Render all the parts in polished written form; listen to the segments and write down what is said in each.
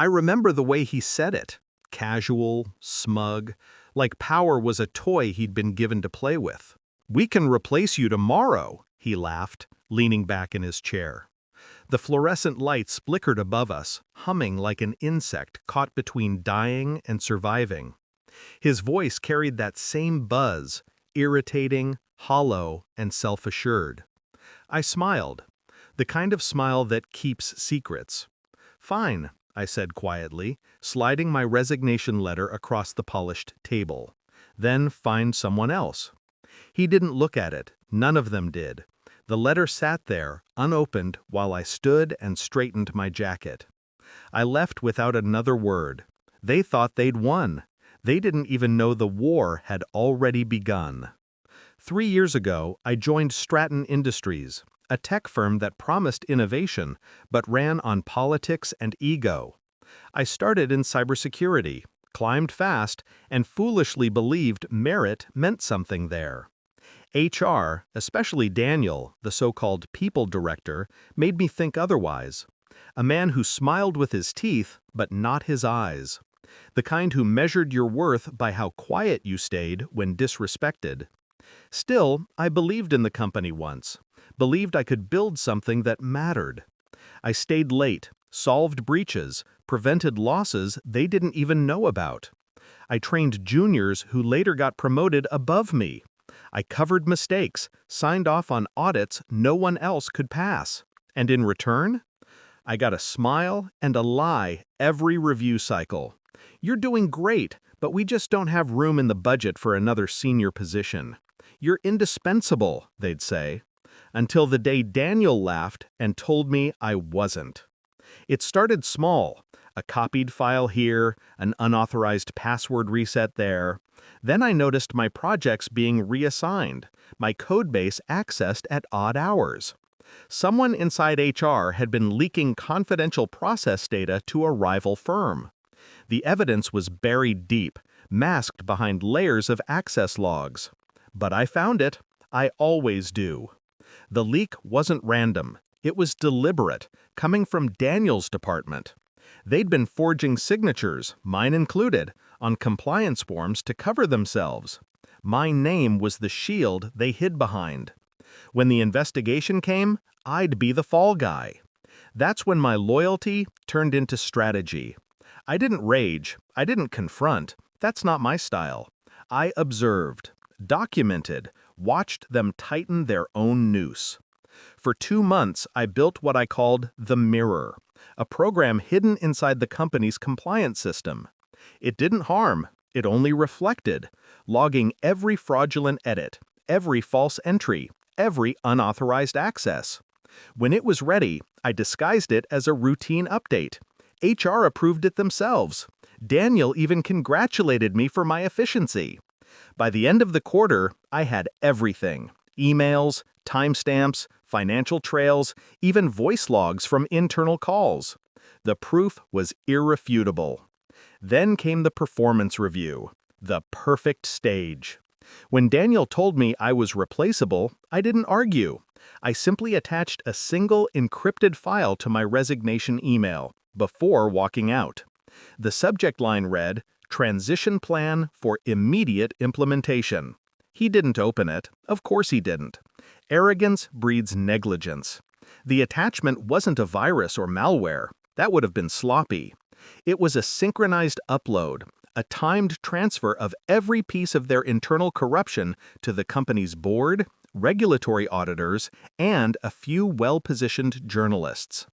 I remember the way he said it. Casual, smug, like power was a toy he'd been given to play with. "We can replace you tomorrow," he laughed, leaning back in his chair. The fluorescent lights flickered above us, humming like an insect caught between dying and surviving. His voice carried that same buzz, irritating, hollow, and self-assured. I smiled, the kind of smile that keeps secrets. "Fine," I said quietly, sliding my resignation letter across the polished table. "Then find someone else." He didn't look at it. None of them did. The letter sat there, unopened, while I stood and straightened my jacket. I left without another word. They thought they'd won. They didn't even know the war had already begun. 3 years ago, I joined Stratton Industries, a tech firm that promised innovation but ran on politics and ego. I started in cybersecurity, climbed fast, and foolishly believed merit meant something there. HR, especially Daniel, the so-called people director, made me think otherwise. A man who smiled with his teeth, but not his eyes. The kind who measured your worth by how quiet you stayed when disrespected. Still, I believed in the company once. Believed I could build something that mattered. I stayed late, solved breaches, prevented losses they didn't even know about. I trained juniors who later got promoted above me. I covered mistakes, signed off on audits no one else could pass. And in return, I got a smile and a lie every review cycle. "You're doing great, but we just don't have room in the budget for another senior position. You're indispensable," they'd say. Until the day Daniel laughed and told me I wasn't. It started small, a copied file here, an unauthorized password reset there. Then I noticed my projects being reassigned, my codebase accessed at odd hours. Someone inside HR had been leaking confidential process data to a rival firm. The evidence was buried deep, masked behind layers of access logs. But I found it. I always do. The leak wasn't random. It was deliberate, coming from Daniel's department. They'd been forging signatures, mine included, on compliance forms to cover themselves. My name was the shield they hid behind. When the investigation came, I'd be the fall guy. That's when my loyalty turned into strategy. I didn't rage. I didn't confront. That's not my style. I observed, documented, watched them tighten their own noose. For 2 months, I built what I called the Mirror, a program hidden inside the company's compliance system. It didn't harm, it only reflected, logging every fraudulent edit, every false entry, every unauthorized access. When it was ready, I disguised it as a routine update. HR approved it themselves. Daniel even congratulated me for my efficiency. By the end of the quarter, I had everything: emails, timestamps, financial trails, even voice logs from internal calls. The proof was irrefutable. Then came the performance review, the perfect stage. When Daniel told me I was replaceable, I didn't argue. I simply attached a single encrypted file to my resignation email before walking out. The subject line read, "Transition Plan for Immediate Implementation." He didn't open it. Of course he didn't. Arrogance breeds negligence. The attachment wasn't a virus or malware. That would have been sloppy. It was a synchronized upload, a timed transfer of every piece of their internal corruption to the company's board, regulatory auditors, and a few well-positioned journalists.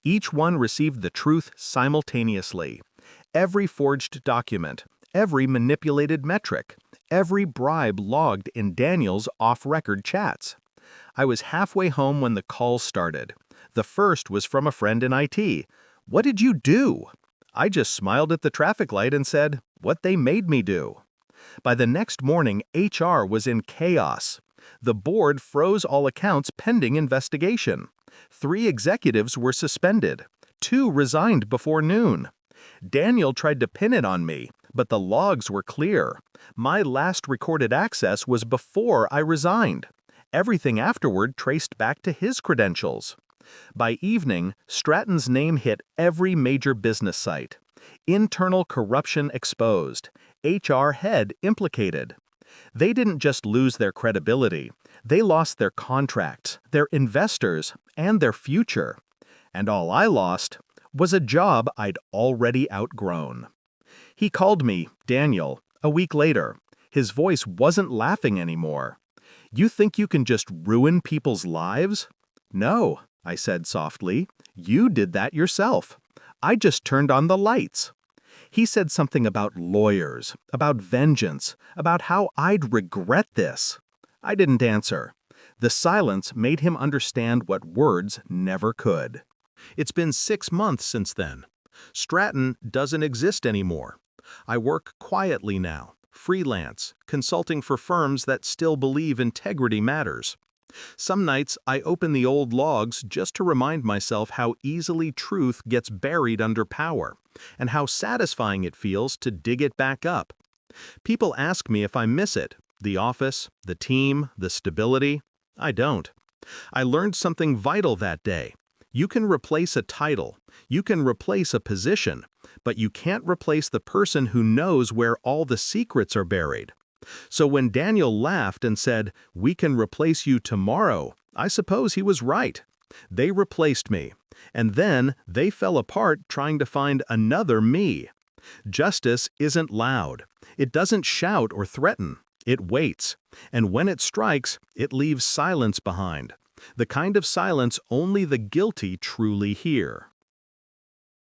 Each one received the truth simultaneously. Every forged document, every manipulated metric, every bribe logged in Daniel's off-record chats. I was halfway home when the call started. The first was from a friend in IT. "What did you do?" I just smiled at the traffic light and said, "What they made me do." By the next morning, HR was in chaos. The board froze all accounts pending investigation. 3 executives were suspended. 2 resigned before noon. Daniel tried to pin it on me, but the logs were clear. My last recorded access was before I resigned. Everything afterward traced back to his credentials. By evening, Stratton's name hit every major business site. Internal corruption exposed. HR head implicated. They didn't just lose their credibility, they lost their contracts, their investors, and their future. And all I lost was a job I'd already outgrown. He called me, Daniel, a week later. His voice wasn't laughing anymore. You think you can just ruin people's lives? No, I said softly. You did that yourself. I just turned on the lights. He said something about lawyers, about vengeance, about how I'd regret this. I didn't answer. The silence made him understand what words never could. It's been 6 months since then. Stratton doesn't exist anymore. I work quietly now, freelance, consulting for firms that still believe integrity matters. Some nights I open the old logs just to remind myself how easily truth gets buried under power, and how satisfying it feels to dig it back up. People ask me if I miss it, the office, the team, the stability. I don't. I learned something vital that day. You can replace a title, you can replace a position, but you can't replace the person who knows where all the secrets are buried. So when Daniel laughed and said, "We can replace you tomorrow," I suppose he was right. They replaced me, and then they fell apart trying to find another me. Justice isn't loud. It doesn't shout or threaten. It waits. And when it strikes, it leaves silence behind. The kind of silence only the guilty truly hear.